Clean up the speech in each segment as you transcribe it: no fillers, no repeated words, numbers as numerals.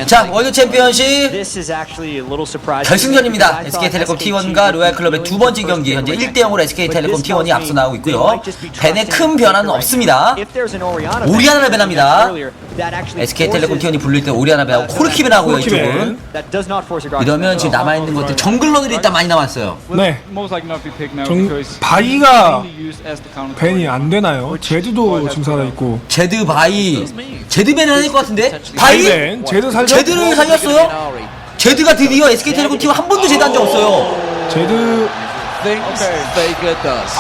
자, 월드 챔피언십 결승전입니다. SK텔레콤 T1과 로얄클럽의 두 번째 경기. 현재 1대0으로 SK텔레콤 T1이 앞서 나가고 있고요. 밴에 큰 변화는 없습니다. 오리아나를 밴합니다. SK텔레콤 T1이 불릴 때 오리아나 밴하고 코르키 밴하고요. 이쪽은 이러면 지금 남아있는 것들 정글러들이 일단 많이 남았어요. 네, 바이가 밴이 안 되나요? 제드도 지금 살아있고. 제드 바이 제드 밴을 해야 될 것 같은데? 바이? 제드를 살렸어요? 제드가 드디어 SK텔레콤 T1 한 번도 제드 한 적 없어요. 제드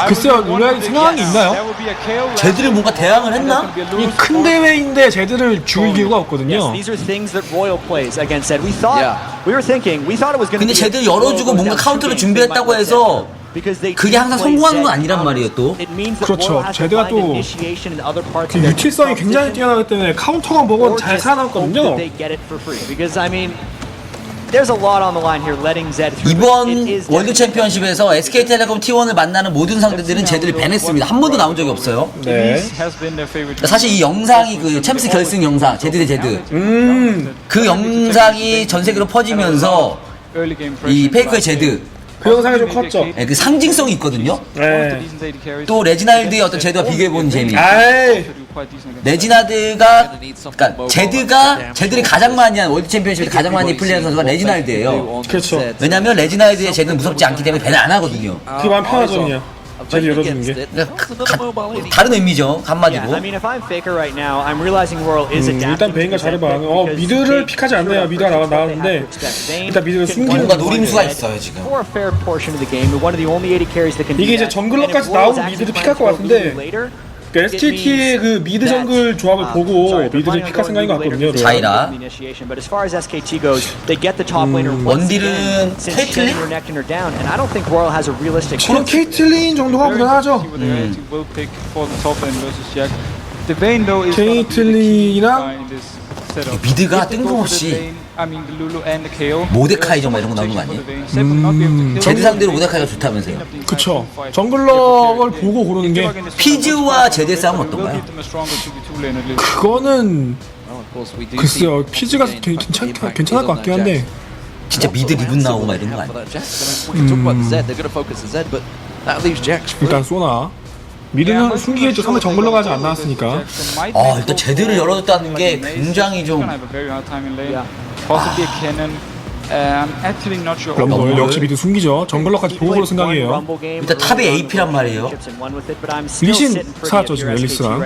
글쎄요, 노래 생각한 게 있나요? 제드를 뭔가 대항을 했나? 이 큰 대회인데 제드를 죽일 이유가 없거든요. 근데 제드를 열어주고 뭔가 카운터를 준비했다고 해서 그게 항상 성공하는 건 아니란 말이에요. 또 그렇죠. 제드가 또 그 유틸성이 굉장히 뛰어나기 때문에 카운터가 먹은 잘 살아남거든요. 이번 월드 챔피언십에서 SK텔레콤 T1을 만나는 모든 상대들은 제드를 밴했습니다. 한 번도 나온 적이 없어요. 네. 사실 이 영상이 그 챔스 결승 영상 제드 대 제드 그 영상이 전 세계로 퍼지면서 이 페이커의 제드 그 영상이 좀 컸죠. 네, 그 상징성이 있거든요. 네. 또 레지나드의 어떤 제드와 비교해보는 재미. 아이. 레지나드가 그러니까 제드를 가장 많이 한 월드 챔피언십에서 가장 많이 플레이한 선수가 레지나드예요. 그렇죠. 왜냐면 레지나드의 제드는 무섭지 않기 때문에 배를 안 하거든요. 그게 마음 편하죠 그냥. 제드 열어주는 게. 다른 의미죠 한마디로. 일단 베인과 잘해봐. 미드를 픽하지 않네요. 미드가 나왔는데 일단 미드를 숨기는 뭔가 노림수가 있어요 지금. 이게 이제 정글러까지 나오고 미드를 픽할 것 같은데 SKT의 그 미드 정글 조합을 보고 미드를 픽할 생각인 것 같거든요. 자이라 원딜은 케이틀린? 그럼 케이틀린 정도가 무난하죠. 케이틀린이랑 미드가 뜬금없이 모데카이 정말 이런 거 나오는 거 아니에요? 제드 상대로 모데카이가 좋다면서요? 그쵸. 정글러를 보고 고르는 게 피즈와 제드의 싸움은 어떤가요? 그거는 글쎄요. 피즈가 괜찮을 것 같긴 한데 진짜 미드 리븐 나오고 막 이런 거 아니에요? 일단 쏘나 미드는 숨기겠죠. 상대 정글러가 아직 안 나왔으니까. 일단 제드를 열어줬다는 게 굉장히 좀 럼블 역시 미드 숨기죠. 정글러까지 보고 그럴 생각이에요. 일단 탑이 AP란 말이에요. 리신 살았죠 지금 앨리스랑.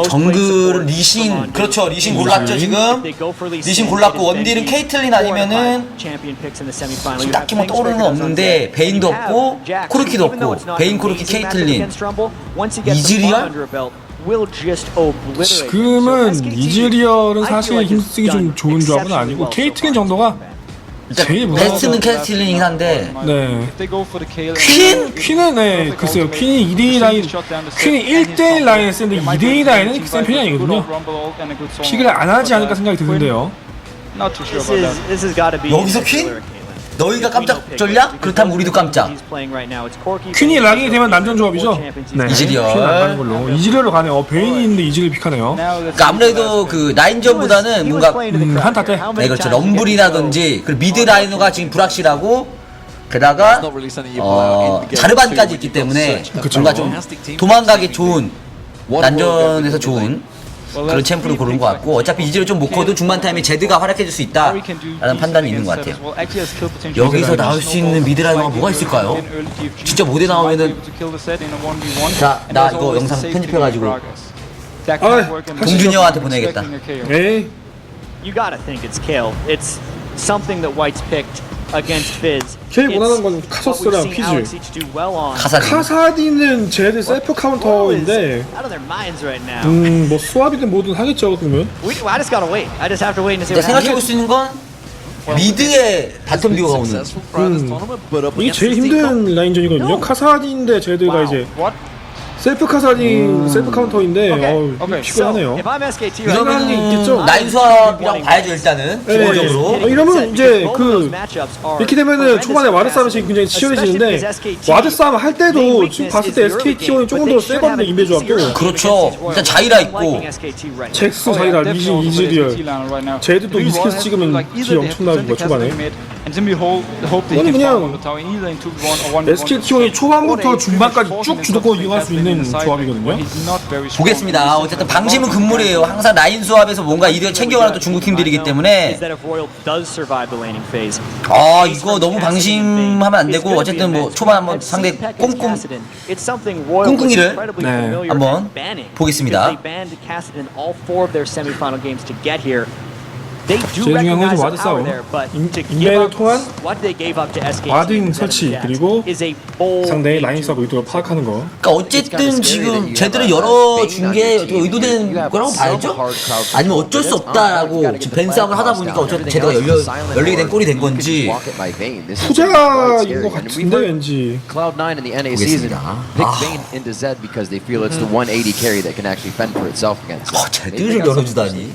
정글 리신 그렇죠. 리신 골랐죠 지금. 리신 골랐고 원딜은 케이틀린 아니면은 지금 딱히 뭐 떠오르는 건 없는데 베인도 없고 코르키도 없고 베인 코르키 케이틀린 이즈리얼? 지금은 이즈리얼은 사실 힘쓰기 좀 좋은 조합은 아니고 케이틀린 정도가 제일 무난하죠. 베스트는 케이틀린이긴 한데 네. 퀸? 퀸은 네 글쎄요. 퀸이 2대2 라인 퀸이 1대1 라인을 쓰는데 2대2 라인은 센 편이 아니거든요. 픽을 안 하지 않을까 생각이 드는데요. 여기서 퀸? 너희가 깜짝 졸냐? 그렇다면 우리도 깜짝. 퀸이 락이 되면 남전 조합이죠? 네. 이즈리얼. 퀸 안 가는 걸로. 이즈리얼로 가네요. 베인이 있는데 이즈리얼 픽하네요. 그러니까 아무래도 그 라인전보다는 뭔가 한타 때? 네, 그렇죠. 럼블이라든지 그리고 미드 라이너가 지금 불확실하고 게다가 자르반까지 있기 때문에 뭔가 좀 도망가기 좋은 난전에서 좋은 그런 챔프를 고른 것 같고 어차피 이즈를 좀 못 커도 중반 타임에 제드가 활약해줄 수 있다 라는 판단이 있는 것 같아요. 여기서 나올 수 있는 미드라이너가 뭐가 있을까요? 진짜 모델 나오면은 자, 나 이거 영상 편집해가지고 동준이 형한테 보내야겠다. 에이 제일 원하는 건 카서스랑 피즈. 카사딘은 제드 셀프 카운터인데 뭐 수압이든 뭐든 하겠죠 그러면. 생각해볼 수 있는 건 미드의 바텀 듀오가 오는 이게 제일 힘든 라인전이거든요. 카사딘 대 제드가 이제 셀프 카사딘 셀프 카운터인데 피곤하네요. 이러면은 있겠죠? 라인 수업이라고 봐야죠 일단은 기본적으로. 이러면 이제 이렇게 되면은 초반에 와드 싸움이 굉장히 치열해지는데 와드 싸움 할 때도 지금 봤을 때 SKT T1이 조금 더 세거든요. 인베 조합도. 그렇죠. 일단 자이라 있고 잭스, 자이라, 리신, 이즈리얼, 제드 또 이스케스 찍으면 딜 엄청나는 거 초반에. 이거는 그냥 SKT T1이 초반부터 중반까지 쭉 주도권 이용할 수 있는 조합이거든요. 보겠습니다. 어쨌든 방심은 금물이에요. 항상 라인 수업에서 뭔가 이득을 챙겨가는 또 중국 팀들이기 때문에 이거 너무 방심하면 안 되고 어쨌든 뭐 초반 한번 상대 꽁꽁이를 한번 보겠습니다. 제일 중요한 건 와드 싸움. 인베를 통한 와딩 설치 그리고 상대의 라인 싸움 의도를 파악하는 거. 그러니까 어쨌든 지금 제대로 열어준 게 의도된 거라고 봐야죠? 아니면 어쩔 수 없다라고 지금 벤 싸움을 하다 보니까 어쨌든 제대로 열리게 된 꼴이 된 건지 후자인 것 같은데 왠지. 보겠습니다. 제대로 열어주다니.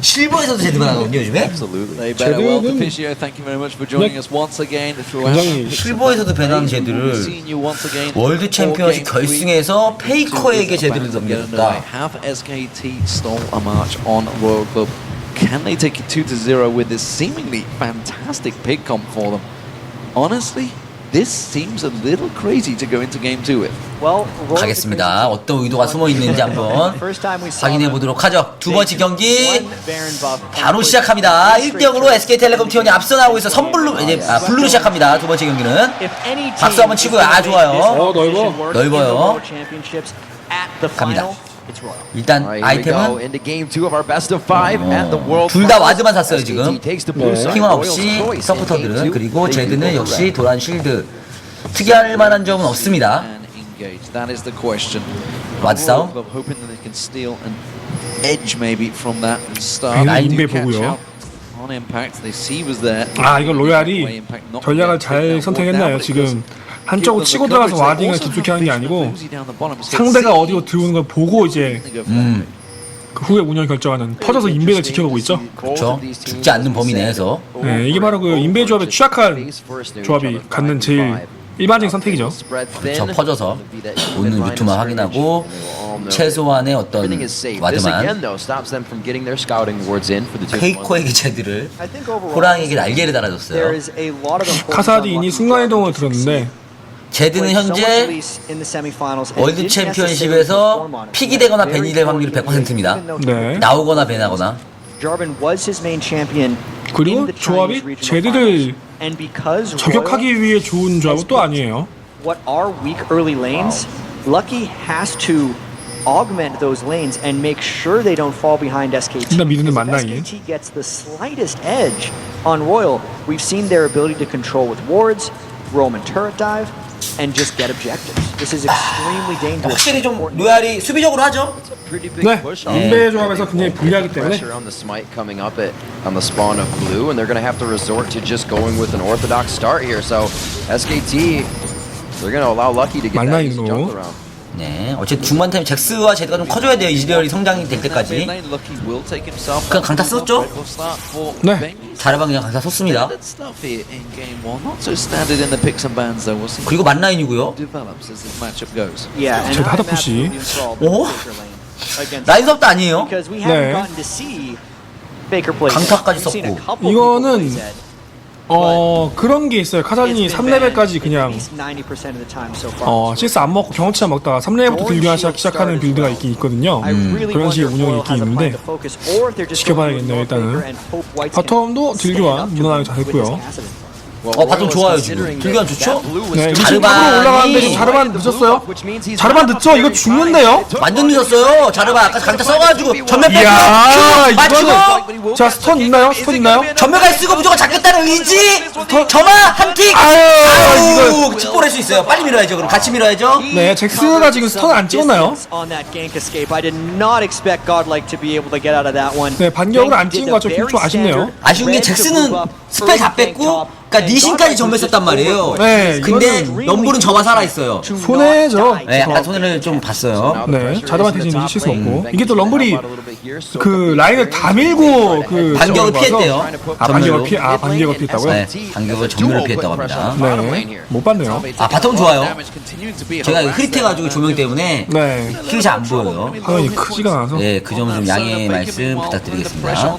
실버에서도 제드만 하거든요 요즘에. 제드는 굉장히 실버에서도 배나는 제드를 월드 챔피언십 결승에서 페이커에게 제드를 넘겼다. Can they take it 2-0 with this seemingly fantastic pick comp for them? Honestly, this seems a little crazy to go into game 2 with. 가겠습니다. 어떤 의도가 숨어 있는지 한번 확인해 보도록 하죠. 두 번째 경기 바로 시작합니다. 1대0으로 SK텔레콤 T1이 앞서 나오고 있어. 선블루 이제 블루로 시작합니다. 두 번째 경기는 박수 한번 치고요. 좋아요. 넓어요. 갑니다. 일단 아이템은 둘 다 와드만 샀어요 지금. 핑화 없이 서포터들은. 그리고 제드는 역시 도란 쉴드. 특이할 만한 점은 없습니다. 와드 싸움. 인베 보고요. 이거 로얄이 전략을 잘 선택했나요? 지금 한쪽으로 치고 들어가서 와딩을 깊숙이 하는 게 아니고 상대가 어디로 들어오는 걸 보고 이제 그 후에 운영 결정하는 퍼져서 인베를 지켜보고 있죠. 그렇죠. 죽지 않는 범위 내에서. 이게 바로 그 인베 조합에 취약한 조합이 갖는 제일 일반적인 선택이죠. 그렇죠. 퍼져서 오는 루트만 확인하고 최소한의 어떤 와드만. 페이커에게 제드를 호랑이에게 날개를 달아줬어요. 카사딘이 순간이동을 들었는데 제드는 현재 월드 챔피언십에서 픽이 되거나 벤이 될 확률이 100%입니다. 나오거나 벤하거나. 그리고 조합이 제드를 저격하기 위해 좋은 조합은 또 아니에요. augment those lanes and make sure they don't fall behind SKT. SKT gets the slightest edge on Royal. We've seen their ability to control with wards, Roman turret dive, and just get objectives. This is extremely dangerous. 확실히 좀 로얄이 수비적으로 하죠. 네, 인베 조합에서 굉장히 불리하기 때문에. On the smite coming up on the spawn of blue, and they're going to have to resort to just going with an orthodox start here. So SKT, they're going to allow Lucky to get that easy jump around. 네, 어쨌든 중반 타임 잭스와 제드가 좀 커줘야 돼요. 이즈리얼이 성장이 될 때까지. 그냥 강타 썼죠? 네. 자르반 그냥 강타 썼습니다. 그리고 만라인이고요. 제드 하드푸시. 오? 라인업도 아니에요? 네. 강타까지 썼고. 이거는 그런 게 있어요. 카사딘이 3레벨까지 그냥 CS 안 먹고 경험치만 먹다가 3레벨부터 딜교환 시작하는 빌드가 있긴 있거든요. 그런 식의 운영이 있긴 있는데 지켜봐야겠네요. 일단은 바텀도 딜교환 무난하게 잘했고요. 바텀 좋아요 지금. 딜교환 좋죠? 네, 자르반이 올라가는데 지금 자르반 늦었어요. 자르반 늦죠? 이거 죽는데요? 완전 늦었어요. 자르반 아까 강타 써가지고 전면 빼고 맞추고. 자, 스턴 있나요? 스턴 있나요? 전면까지 쓰고 무조건 잡겠다는 의지. 점화 한 틱. 아유, 직보할 수 있어요. 빨리 밀어야죠. 그럼 같이 밀어야죠. 네, 잭스가 지금 스턴 안 찍었나요? 네, 반격을 안 찍은 것 같죠. 좀 아쉽네요. 아쉬운 게 잭스는 스펠 다 뺐고, 그러니까 그러니까 니신까지 전멸했단 말이에요. 네, 근데 럼블은 저만 살아있어요. 손해죠. 네, 약간 손해를 좀 봤어요. 네, 자르반 대신에 실수 없고 이게 또 럼블이 그 라인을 다 밀고 그 반격을 저걸 피했대요. 봐서- 반격을 피했다고요? 네, 반격을 전멸을 피했다고 합니다. 네, 못 봤네요. 바텀 좋아요. 제가 흐릿해가지고 조명 때문에 네, 힐이 잘 안 보여요. 화면이 크지가 않아서. 네, 그 점은 좀 양해의 말씀 부탁드리겠습니다.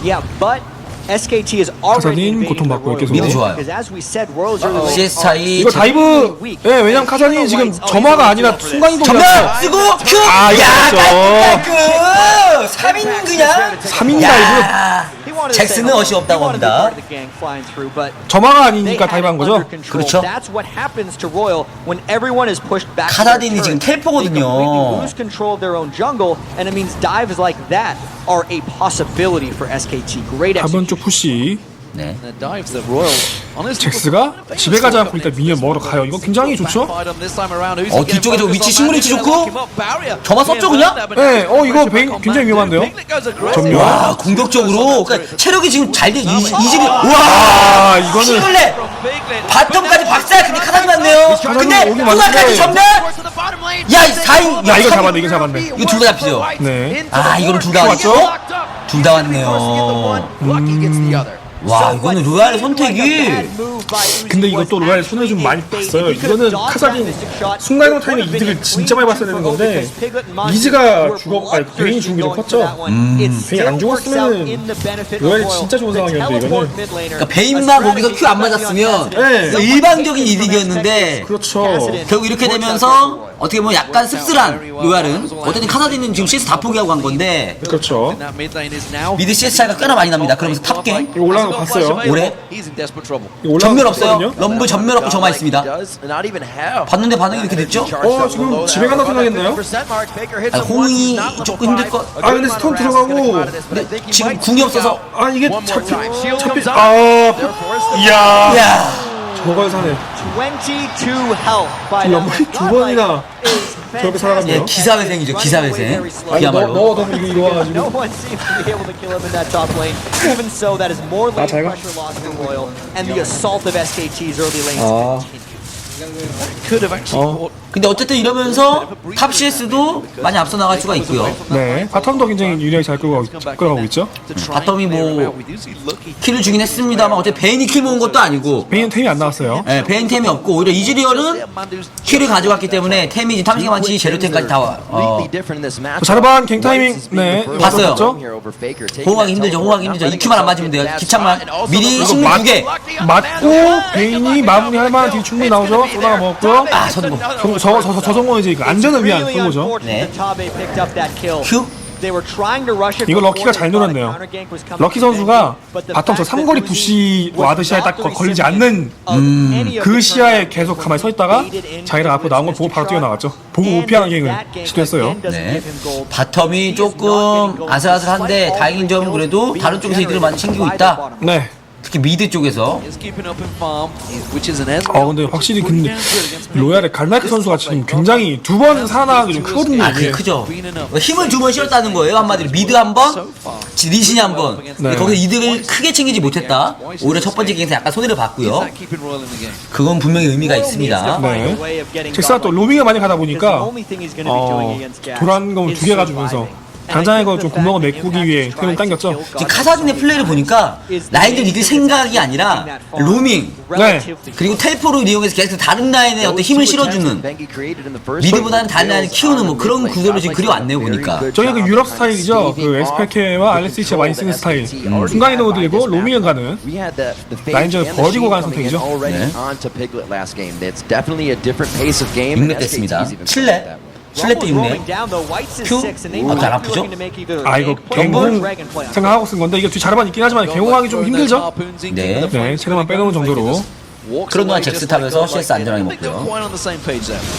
Yeah, but SKT is already 카사딘 고통받고 계속. 미드 좋아요. because as we said, Royals are CS 차이 이거 다이브, 예, 왜냐면 카사딘이 지금 점화가 아니라 순간이동이라서. 전멸 쓰고 큐! 아, 이거 야, 그렇죠. 깔끔! 3인 그냥? 3인 야, 잭슨은 어시 없다고 합니다. 점화가 아니니까 다이브한 거죠? 그렇죠. 카사딘이 지금 텔포거든요. 다번 쪽 푸시. 네. 잭스가 집에 가지 않고 일단 미니언 먹으러 가요. 이거 굉장히 좋죠? 뒤쪽에 저 위치 식물 위치 좋고 점화 썼죠 그냥? 네, 이거 굉장히 위험한데요? 전멸. 와, 공격적으로 그러니까 체력이 지금 잘 돼. 이집이 아, 와, 이거는 힘을 내. 바텀까지 박살. 근데 카사딘 맞네요. 근데 오긴 후반까지 맞는데. 전멸. 야, 4인. 야, 이거 잡았네, 이거 잡았네. 이거 둘 다 잡히죠. 네. 아, 이거는 둘 다 맞죠? 둘 다 왔네요. 와, 이거는 로얄의 선택이. 근데 이것도 로얄 손을 좀 많이 봤어요. 이거는 카사딘 순간이동 타임에 이득을 진짜 많이 봤어야 되는 건데 이즈가 베인이 죽은 게 좀 컸죠. 베인 안 죽었으면 로얄이 진짜 좋은 상황이었는데 이거는. 그러니까 베인만 거기서 큐 안 맞았으면 네. 일방적인 이득이었는데 그렇죠. 결국 이렇게 되면서 어떻게 보면 약간 씁쓸한 로얄은 어쨌든 카사딘은 지금 CS 다 포기하고 간 건데 그렇죠. 미드 CS 차이가 꽤나 많이 납니다. 그러면서 탑갱 이거 올라가는 거 봤어요. 올해 이거 전멸 올라가는 거 없어요. 봤거든요. 럼블 전멸 없고 점화 있습니다. 봤는데 반응이 이렇게 됐죠? 지금 집에 간다 생각했나요? 홍이 조금 힘들 것. 아 근데 스톰 들어가고 근데 지금 궁이 없어서. 이게 잡히 이야 야, 저걸 사네. 22 health by 럼블이 두 번이나 저렇게 살아갔네요. 예, 기사회생이죠. 기사회생. 너 그야말로. 이거 와가지고. No one seems to be able to kill him in that top lane. Even so, that is more lane 잘 가. pressure lost for Royal, and the assault of SKT's early lanes continues. 근데 어쨌든 이러면서 탑 CS도 많이 앞서 나갈 수가 있고요. 네, 바텀도 굉장히 유리하게 잘 끌어가고 있죠. 바텀이 뭐 킬을 주긴 했습니다만 어차피 베인이 킬 모은 것도 아니고 베인 템이 안 나왔어요. 네, 베인 템이 없고 오히려 이즈리얼은 킬을 가져갔기 때문에 템이 지금 탐식만치 재료템까지 다 자르반 갱 타이밍 네 봤어요. 봤죠? 호응하기 힘들죠. 호응하기 힘들죠. EQ만 안 맞으면 돼요. 기창만 미리 식물 2개. 맞고 베인이 마무리할 만한 딜 충분히 나오죠. 쏘다가 먹었고요. 선고. 저 정도는 이제 그 안전을 위한 그거죠. 네. 큐? 이거 럭키가 잘 노렸네요. 럭키 선수가 바텀 저 삼거리 부시 와드 시야에 딱 걸리지 않는 그 시야에 계속 가만히 서 있다가 자기랑 앞으로 나온 걸 보고 바로 뛰어나갔죠. 보고 무피하는 갱을 시도했어요. 네. 바텀이 조금 아슬아슬한데 다행인 점은 그래도 다른 쪽에서 이들을 많이 챙기고 있다. 네. 특히 미드 쪽에서. 근데 확실히 근데 로얄의 갈나이크 선수가 지금 굉장히 두 번 살아나가기 좀 크거든요. 그게 이게. 크죠. 힘을 두 번 실었다는 거예요. 한마디로 미드 한 번, 리신이 한 번. 네. 거기서 이득을 크게 챙기지 못했다. 오히려 첫 번째 게임에서 약간 손해를 봤고요. 그건 분명히 의미가 있습니다. 네. 잭스가 또 로밍을 많이 가다 보니까 도란검을 2개 가지면서 당장에 좀 구멍을 메꾸기 위해 템을 당겼죠. 지금 카사딘의 플레이를 보니까 라인을 이길 생각이 아니라 로밍, 네. 그리고 텔포를 이용해서 계속 다른 라인에 어떤 힘을 실어주는, 미드보다는 다른 라인을 키우는 뭐 그런 구도를 지금 그려왔네요 보니까. 저희가 그 유럽 스타일이죠. 그 에스펠케와 알렉시치가 많이 쓰는 스타일. 순간이동을 들고 로밍을 가는 라인전을 버리고 가는 선택이죠. 네. 6렙 됐습니다. 7렙? 7렙 때 6렙. 큐? 잘 아프죠? 이거 갱공 생각하고 쓴 건데 이게 뒤 자르반 있긴 하지만 갱공하기 좀 힘들죠? 네. 네, 체력만 빼놓은 정도로 그런 동안 잭스 탑에서 CS 안전하게 먹고요.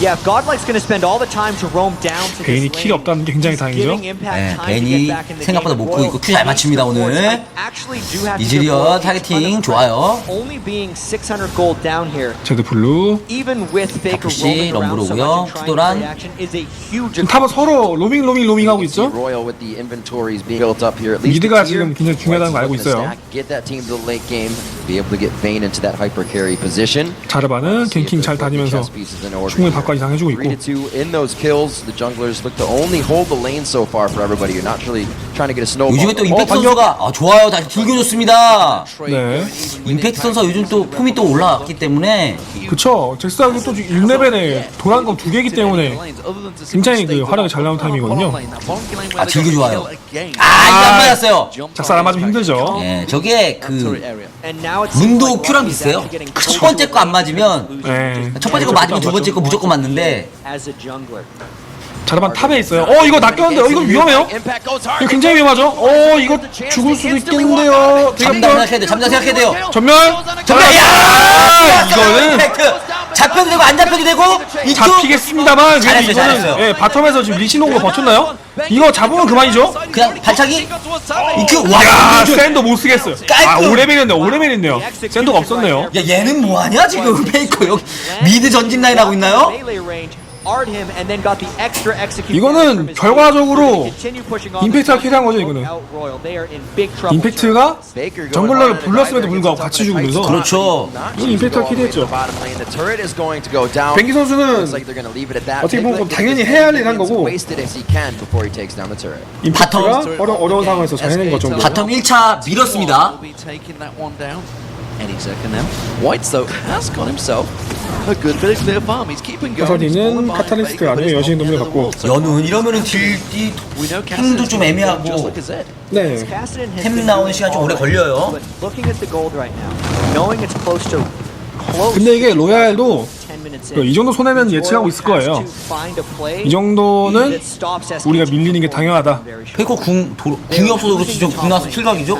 Yeah, if Godlike's going to spend all the time to roam down to 베인이 this 킬이 lane, 없다는 게 굉장히 다행이죠. giving Impact 네, time to 베인이 get back in the 생각보다 game. 못 보고 있고 큐 잘 맞춥니다 오늘. Actually do have to give 이즈리언 Royal 타겟팅 a ton of 좋아요. only being 600 gold down here. 제드 블루. Even with Faker 다크시 roaming around so 럼브로고요. much and trying to 푸도란. play action is a huge 지금 탑은 서로 로밍 하고 있죠. Royal with the inventories being built up here. At least 미드가 지금 굉장히 중요하다는 거 알고 있어요. Get that team to the late game, be able to get Vayne into that hyper carry position. 자르바는 갱킹 잘 다니면서 충분히 바꿔 이상 해주고 있고. 3-2 in those kills. The junglers look to only hold the lane so far for everybody. You're not really trying to get a snowball. 요즘에 또 임팩트 선수가 좋아요. 다시 불겨줬습니다. 네. 임팩트 선수가 요즘 또 폼이 또 올라왔기 때문에 그쵸. 잭스하고 또 6레벨에 도란검 2개이기 때문에 굉장히 그 활약이 잘 나온 타임이거든요. 딜교 좋아요. 이거 안 맞았어요. 작살 안 맞으면 힘들죠. 예, 저게 그 And now it seems 문도 like 큐랑 Lucky is 비슷해요. actually getting 첫 번째 거 안 맞으면 네. 첫 번째 거 맞으면 두 번째 거 무조건 맞는데 as a jungler. 자르반 탑에 있어요. 이거 낚였는데 이거 위험해요. 이거 굉장히 위험하죠. 이거 죽을 수도 있겠는데요. 잠깐 생각해야 돼요. 잠깐 생각해야 돼요. 전멸. 정말 이거는 임팩트 잡혀도 되고 안 잡혀도 되고 이쪽 잡히겠습니다만 그래도 잘했어요, 이거는 잘했어요. 예, 바텀에서 지금 리시노가 버텼나요? 이거 잡으면 그만이죠. 그냥 발차기 이큐 야, 와 샌도 못 쓰겠어요. 깔끔. 5레벨이었네요. 샌도가 없었네요. 야 얘는 뭐하냐 지금 페이커 여기 미드 전진 라인 하고 있나요? Melee range, art him, and then got the extra execute 이거는 from his 결과적으로 team. Continue pushing on 임팩트가 the 캐리한 거죠, side. 이거는. Out Royal. They are in big trouble. 임팩트가 정글러를 불렀음에도 불구하고 같이 죽으면서 그렇죠. 이건 임팩트가 키리했죠. 뱅기 뱅기 선수는 어떻게 보면 당연히 해야 할 일 한 거고 임팩트가 어려운 상황에서 잘 해낸 거죠. 바텀 1차 밀었습니다. Any second now. Whites though has got himself a good bit of clear farm. He's keeping going. 카사딘은 카탈리스트 아니면 여신 놈을 갖고 연운 이러면은 딜 힘도 좀 애매하고 네. 템 나오는 시간 좀 오래 걸려요. But looking at the gold right now, knowing it's close to 근데 이게 로얄도 10 minutes 이 정도 손해는 예측하고 있을 거예요. 이 정도는 우리가 밀리는 게 당연하다. 페이커 궁이 없어서 그렇지 좀 궁 나와서 킬각이죠?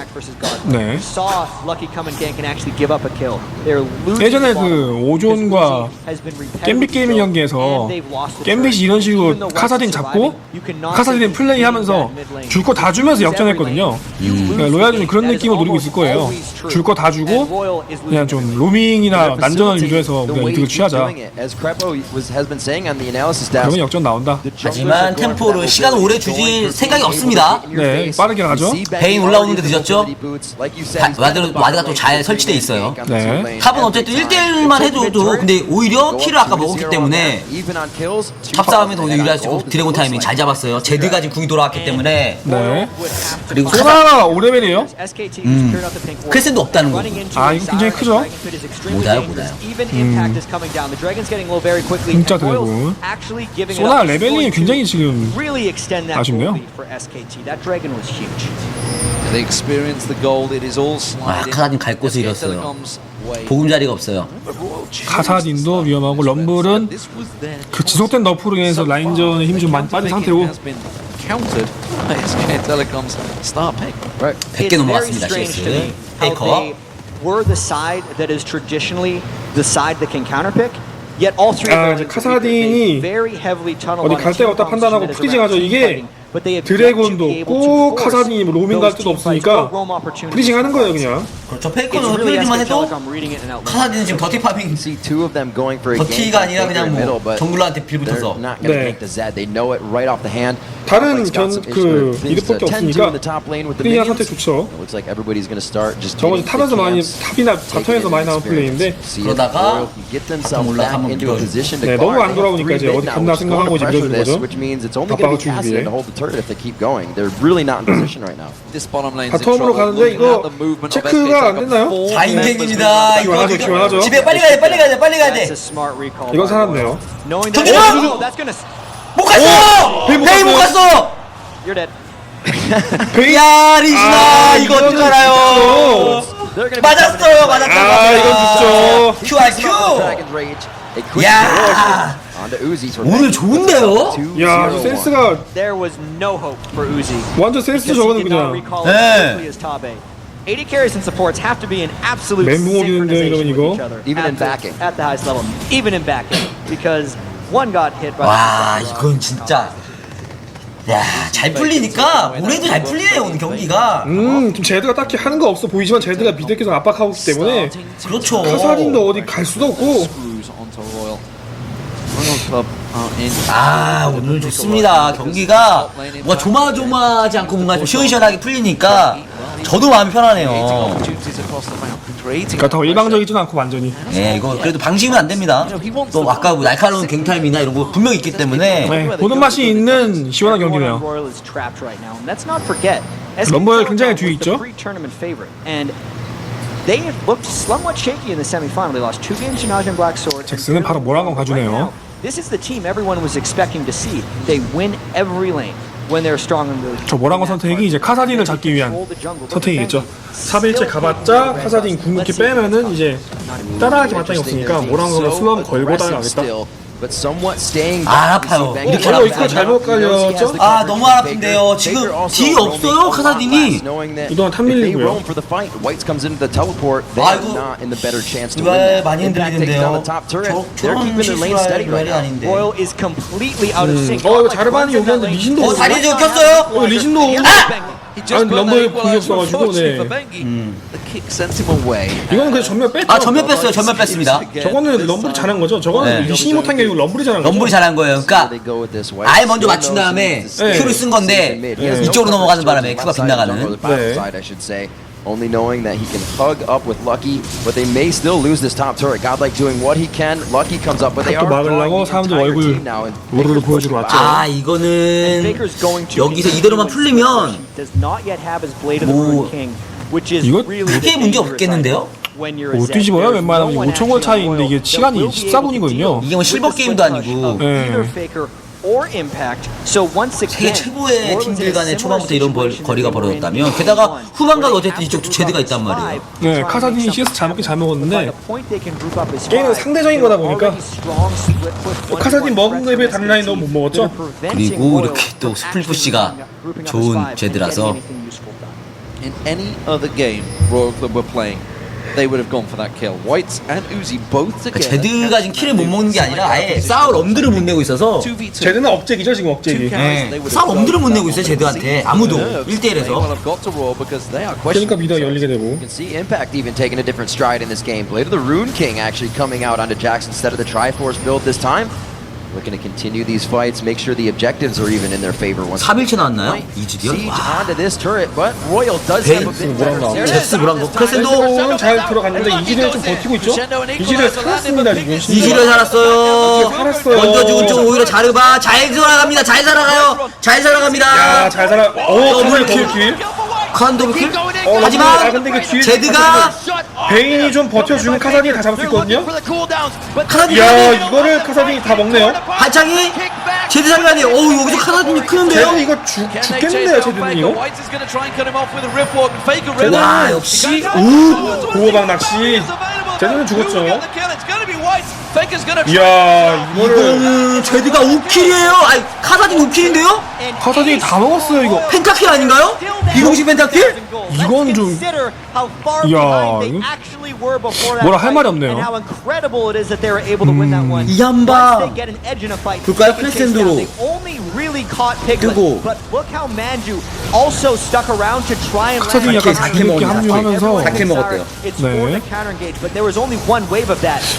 네. saw Lucky come and gank and actually give up a kill. They're losing 예전에 the ball. 그 오존과 Has been repetitively 겜빗 게이밍 killed, 경기에서 and they've lost the 겜빗이 turret. 이런 식으로 Even though 카사딘 West is 잡고 surviving, you cannot 카사딘 say 플레이 하면서 that mid lane. 줄 거 다 주면서 역전했거든요. 그러니까 로얄도 그런 느낌을 노리고 있을 거예요. 줄 거 다 주고 그냥 좀 로밍이나 난전을 유도해서 우리가 이득을 취하자. 그러면 역전 나온다. 하지만 템포를 시간을 오래 주지 생각이 없습니다. 네, 빠르게 가죠. 베인 올라오는데 늦었죠? 와드가 또 잘 설치돼 있어요. 네. 탑은 어쨌든 1대1만 해줘도 근데 오히려 킬을 아까 먹었기 때문에 탑 싸움에도 오늘 유리할 수 있고 드래곤 타이밍 잘 잡았어요. 제드가 지금 궁이 돌아왔기 때문에 네. 그리고 소나가 5레벨이에요. 크레센도 없다는 거. 아, 이거 굉장히 크죠? 못해요. 진짜 드래곤. 소나 레벨링이 굉장히 지금 아쉽네요. They experience the gold. It is all sliding. 카사딘 갈 곳을 잃었어요. 보금자리가 없어요. 카사딘도 위험하고 럼블은 그 지속된 너프로 인해서 라인전에 힘이 좀 많이 빠진 상태고 Countered by SK Telecom's star pick. 100개 넘어갔습니다. CS 페이커. Were the side that is traditionally the side that can counterpick. Yet all three of them 카사딘이 very heavily tunneled 어디 갈 데가 없다 판단하고 프리징하죠. 이게 드래곤도 없고 카사딘이 로밍 갈 데도 없으니까 프리징 하는 거예요 그냥. 그렇죠. 페이커는 플레이만 해도 카사딘은 지금 더티 파밍 더티가 아니라 그냥 뭐 정글러한테 빌붙어서 네. 다른 그 이득밖에 없으니까 프리징한 선택 좋죠. 저거 탑에서 탑이나 바텀에서 많이 나온 플레이인데 그러다가 바텀 올라가면 밀어주고 네, 너무 안 돌아오니까 이제 어디 갔나 생각하고 이제 밀어주는 거죠. 바빠가 주기 위해. 바텀으로 가는데 이거 체크가 안 됐나요? 4인갱입니다. 이거 지원하죠. 집에 빨리 가야 돼. 이건 살았네요. 던지라! 못 갔어! 베이 못 갔어! 야 리즈나 이거 어떡하나요? 맞았어요. 아 이건 좋죠. QIQ! 야 오늘 좋은데요? 야 센스가 There was no hope for Uzi. 완전 센스 저거는 그냥. 네. AD carries and supports have to be in absolute 멘붕 오겠는데, synchronization 이러면 with each other. Even in at the- backing. At the highest level, even in backing, because one got hit by. 와 이건 진짜 야 잘 풀리니까 올해도 잘 풀리네요 오늘 경기가. 지금 제드가 딱히 하는 거 없어 보이지만 제드가 미드 계속 압박하고 있기 때문에 그렇죠. 카사딘도 어디 갈 수도 없고. 아 오늘 좋습니다. 경기가 뭔가 조마조마하지 않고 뭔가 좀 시원시원하게 풀리니까 저도 마음이 편하네요. 그렇다고 일방적이진 않고 완전히. 예 이거 그래도 방심은 안 됩니다. 또 아까 뭐 날카로운 갱타임이나 이런 거 분명히 있기 때문에 네, 보는 맛이 있는 시원한 경기네요. 럼블 굉장히 뒤에 있죠. They have looked somewhat shaky in the semifinal. They lost 2 games to Najee and Black Sword. 잭슨은 바로 뭐라고 가주네요. This is the team everyone was expecting to see. They win every lane when they're strong and really. 저 뭐라고 선택이 이제 카사딘을 잡기 위한 선택이겠죠. 3일째 가봤자 카사딘 궁극기 빼면은 이제 따라하기 마땅히 없으니까 뭐라고 슬럼 걸고 따라가겠다. But somewhat staying 아 아파요. 이렇게 이거 이거 잘못 깔렸죠? 아 너무 아픈데요. 지금 딜이 없어요 카사딘이. 이동안 탑 밀리고요. Whites comes into the teleport. They are not in the better chance to win 왜 that. 많이 In fact, taking down 흔들리는데요. the top turret. They're 저런 keeping their lane steady 실수할 right 말이 now. 아닌데. Royal is completely out of sync. 이거 자르반이 여기는데 리신도 다리 좀 켰어요. 리신도 아니 럼블 궁이 없어가지고 네. 이거는 그냥 전면 뺐죠. 아 전면 뺐어요. 전면 뺐습니다. 저거는 럼블이 잘한 거죠. 저거는 네. 리신이 못한 게 아니고 럼블이 잘한 거죠. 럼블이 잘한 거예요. 그러니까 아예 먼저 맞춘 다음에 큐를 쓴 건데 이쪽으로 넘어가는 바람에 큐가 빗나가는. 네. Only knowing that he can hug up with Lucky, but they may still lose this top turret. Godlike doing what he can. Lucky comes up, but they 또 are 막으려고 drawing the 사람들 entire 얼굴 team now. And 우르르 보여주러 왔죠. 아 이거는 여기서 이대로만 풀리면 뭐 이거 크게 문제 없겠는데요? 못 뒤집어요. 웬만하면 5,000골 차이인데 이게 시간이 14분이거든요. 이게 뭐 실버 게임도 아니고 네. 세계 최고의 팀들 간에 초반부터 이런 거리가 벌어졌다면 게다가 후반가도 어쨌든 이쪽도 제드가 있단 말이에요. 네, 카사딘이 CS 잘 먹긴 잘 먹었는데 게임은 상대적인 거다 보니까 카사딘 먹은 거에 비해 다른 라인 너무 못 먹었죠. 그리고 이렇게 또 스플푸시가 좋은 제드라서 In any other game Royal Club were playing, they would have gone for that kill. Whites and Uzi both 그러니까 together. 제드가 지금 킬을 못 먹는 게 아니라 아예 싸울 엄두를 못 내고 있어서 2v2. 제드는 억제기죠 지금 억제기. 네, 싸울 엄두를 못 내고 있어요 제드한테 아무도 1대1에서. 그러니까 미드가 열리게 되고. you can see Impact even taking a different stride in this game. Blade of the Rune King actually coming out onto Jax instead of the Triforce build this time. Looking to continue these fights, make sure the objectives are even in their favor once. 3일째 나왔나요? 이즈디언? Siege onto this turret, but Royal does have a bit better. 제스 브랑고 크레센도 잘 들어갔는데 이지를 좀 버티고 있죠. 이지를 살았습니다 지금. 이지를 살았어요. 살았어요. 먼저 죽은 쪽 오히려 자르바 잘 살아갑니다. 잘 살아가요. 잘 살아갑니다. 야잘 살아. 더블 킬. 컨도브 킬. 아, 하지만 근데 이게 뒤에 제드가 베인이 좀 버텨주면 카사딘이 다 잡을 수 있거든요. 카사딘이 이야 이거를 카사딘이 다 먹네요. 한창이 제드 장난이 어우 여기서 카사딘이 크는데요. 제드 이거 죽겠는데요 제드는 이거. 와 역시 고호방 낚시. 제드는 죽었죠. 이야 이거를 이거는 제드가 5킬이에요. 아니 카사딘 5킬인데요? 카사딘이 다 먹었어요 이거. 펜타킬 아닌가요? 비공식 펜타킬? 이건 좀 이야 뭐라 할 말이 없네요. 이 한방 볼까요? 크레센도로 뜨고 카사딘이 약간 뒤늦게 합류하면서 4킬 먹었대요. 네.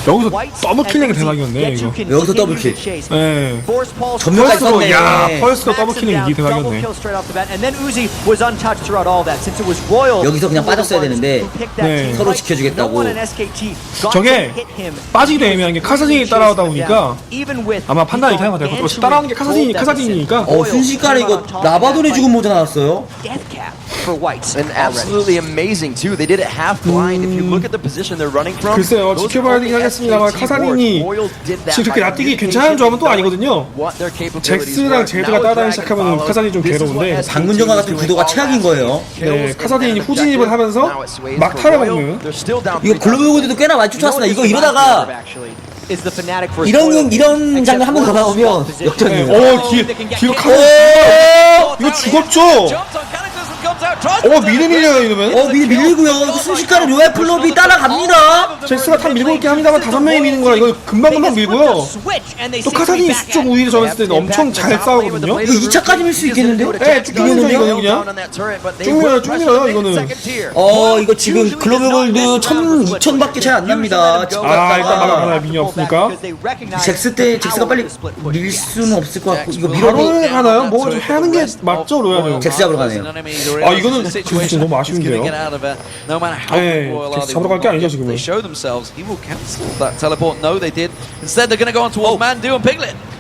여기서 더블킬링이 대박이었네 이거. 여기서 더블킬. 네. 전면까지 펄스로 야 썼네. 펄스가 더블킬링 이게 대박이었네. 여기서 그냥 빠졌어야 되는데 네. 서로 지켜주겠다고. 저게 빠지기도 애매한 게 카사딘이 따라오다 보니까 아마 판단이 이렇게 하는 것 같아요. 어차피 따라오는 게 카사딘이니까. 순식간에 이거 라바돈의 죽음 모자 나왔어요. And absolutely amazing too. They did it half blind. If you look at the position they're running from. 글쎄요 지켜봐야 되긴 하겠습니다만 카사딘이 지금 그렇게 납득이 괜찮은 조합은 또 아니거든요. 잭스랑 제드가 따라다니기 시작하면 카사딘이 좀 괴로운데 방금 전과 같은 구도가 최악인 거예요. 네, 카사딘이 후진입을 하면서 막타를 먹는 이거 글로벌 고드도 꽤나 많이 쫓아왔으나 이거 이러다가 이런 장면 한 번 더 나오면 역전이에요. 뒤로 카사딘 이거 죽었죠. 미드 밀려요 이러면. 미드 밀리고요. 순식간에 로얄 클럽이 따라갑니다. 잭스가 탑 밀고 있긴 합니다만 5명이 미는 거라 이거 금방 밀고요. 또 카사딘이 수적 우위를 정했을 때 엄청 잘 싸우거든요. 이거 2차까지 밀 수 있겠는데요? 네, 쭉 밀죠 이거는 그냥. 쭉 밀어요 이거는. 이거 지금 글로벌 골드 1000, 2000밖에 차이 안 납니다. 일단 막아놔요 미니 없으니까. 잭스가 빨리 밀 수는 없을 것 같고 이거 바로 밀어내. 가나요? 뭐 좀 하는 게 맞죠 로얄은. 잭스 잡으러 가네요. 이거는 그거 진짜 너무 아쉬운데요. 네, 잭스 잡으러 갈 게 아니죠 지금은.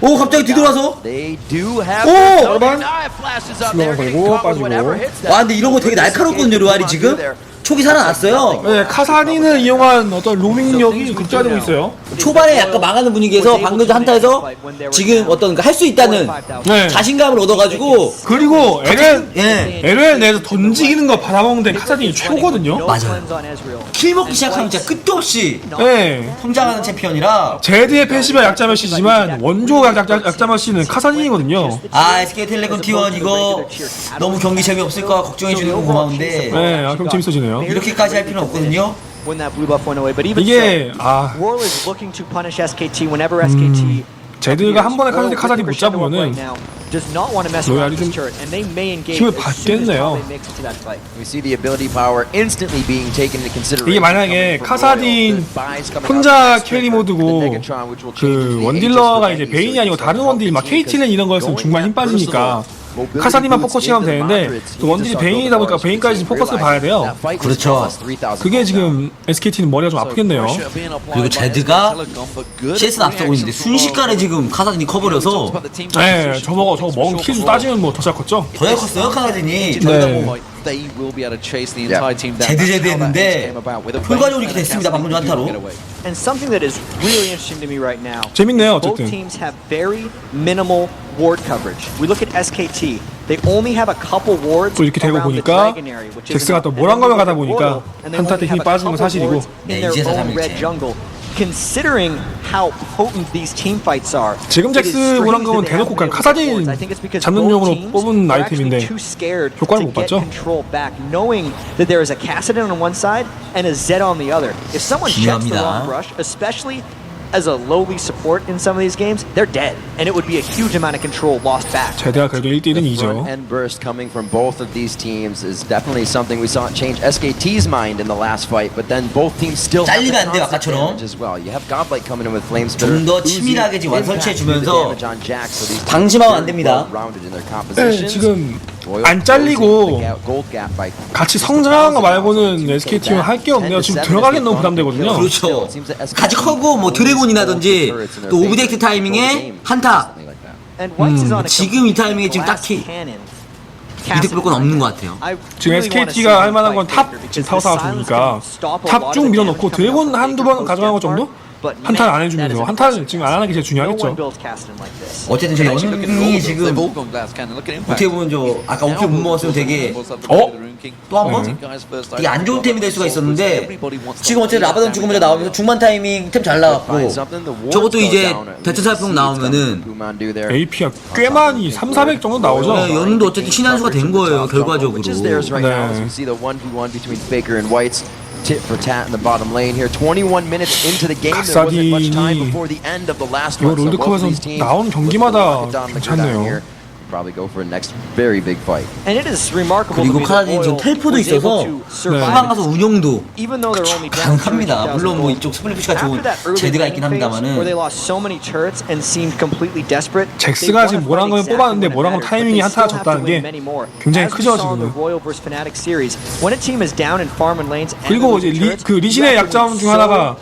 오 갑자기 뒤돌아서. 여러분. 슬로우 걸고 빠지고. 와 근데 이런 거 되게 날카롭거든요 로얄이 지금. 촉이 살아났어요. 네, 카사딘을 이용한 어떤 로밍력이 극대화되고 있어요. 초반에 약간 망하는 분위기에서 방금 전 한타에서 지금 어떤 할 수 있다는 네. 자신감을 얻어가지고 그리고 예 LOL 내에서 던지기는 거 받아먹는 데 카사딘이 최고거든요. 맞아요. 킬 먹기 시작하면 진짜 끝도 없이 네. 성장하는 챔피언이라. 제드의 패시브가 약자멸시지만 원조 약자멸시는 카사딘이거든요. SKT T1 이거 너무 경기 재미없을까 걱정해주는 건 고마운데 네, 그럼 재밌어지네요. 이렇게까지 할 필요는 없거든요. when that blue buff went away. But even 이게 so, World is looking to punish SKT whenever SKT. 제드가 한 번에 카사딘 못 잡으면은 로얄이 좀 힘을 받겠네요. 이게 만약에 카사딘 혼자 캐리 모드고 그 원딜러가 이제 베인이 아니고 다른 원딜 막 KT는 이런 거였으면 중간 힘 빠지니까 카사딘만 포커싱하면 되는데 또 원딜이 베인이다 보니까 베인까지 포커스를 봐야 돼요. 그렇죠. 그게 지금 SKT는 머리가 좀 아프겠네요. 그리고 제드가 CS는 앞서고 있는데 순식간에 지금 카사딘이 커버려서 네, 저거 먹은 킬수 따지면 뭐 더 잘 컸죠. 더 잘 컸어요 카사딘이. 네. 제드 했는데 결과적으로 이렇게 됐습니다. 방금 전 한타로. And something that is really interesting to me right now. 재밌네요 Both 어쨌든. teams have very minimal ward coverage. We look at SKT. They only have a couple wards 또 이렇게 되고 around the 보니까 dragon area, which is 잭스가 또 enough. 모란가면 가다 And then 보니까 Royal, and they 한타 때 only 힘이 have a 빠지는 건 couple 사실이고. wards in their 이제서 own red 3일째. jungle. Considering how potent these team fights are, 지금 it is 잭스 strange 모란가면 that they 대놓고 haven't 그냥 been able to 카사딘 wards. I think it's because 잡는 both 용으로 teams 뽑은 are actually 아이템인데 too scared 효과를 to 못 get 봤죠? control back, knowing that there is a Kassadin on one side and a Zed on the other. If someone checks the wrong brush, especially as a lowly support in some of these games, they're dead, and it would be a huge amount of control lost back. 제드가 그래도 1대1은 The 2죠. front end burst coming from both of these teams is definitely something we saw change SKT's mind in the last fight, but then both teams still have the 잘리면 안 돼요, constant 아까처럼. damage as well. You have Godlight coming in with Flame Spitter. 좀 더 치밀하게 지금 완설치해주면서 damage on Jack, so these 방심하면 안 됩니다. well-rounded in their 네, compositions. 지금 Royal 안 잘리고 gold gap by 같이 성장한 거 말고는 SK팀은 할 게 없네요. 지금 들어가긴 너무 부담되거든요. 그렇죠. 가지 커고 뭐 드래곤이라든지 또 오브젝트 타이밍에 한타. And Whites is on a 지금 이 타이밍에 지금 glass 딱히 cannon. 이득 볼 건 없는 것 같아요. 지금 SKT가 할 만한 건 탑 타워사가 좋으니까 탑 쭉 밀어놓고 드래곤 한두 번 가져가는 것 정도? 한타를 안 해주면서 한타를 지금 안 하는 게 제일 중요하겠죠. 어쨌든 저 영웅이 지금 어떻게 보면 저 아까 오케이 못 먹었으면 되게 또 한 번? 되게 안 좋은 템이 될 수가 있었는데 지금 어쨌든 라바돈 죽음 먼저 나오면서 중반 타이밍 템 잘 나왔고 저것도 이제 대처살풍 나오면은 AP가 꽤 많이 3,400 정도 나오죠. 네, 연도 어쨌든 신한수가 된 거예요 결과적으로. Tit for tat in the bottom lane here. 21 minutes into the game. There wasn't much time before the end of the last one. So both of these teams 나온 경기마다 down 괜찮네요. here. Probably go for a next very big fight. And it is remarkable. 그리고 카사딘 지금 텔포도 있어서 후방 가서 운영도 가능합니다. 물론 뭐 이쪽 스플릿푸시가 좋은 제드가 있긴 합니다만은 잭스가 지금 모란검을 뽑았는데 모란검 타이밍이 한타가 졌다는 게 굉장히 크죠 지금은. 그리고 이제 그 리신의 약점 중 하나가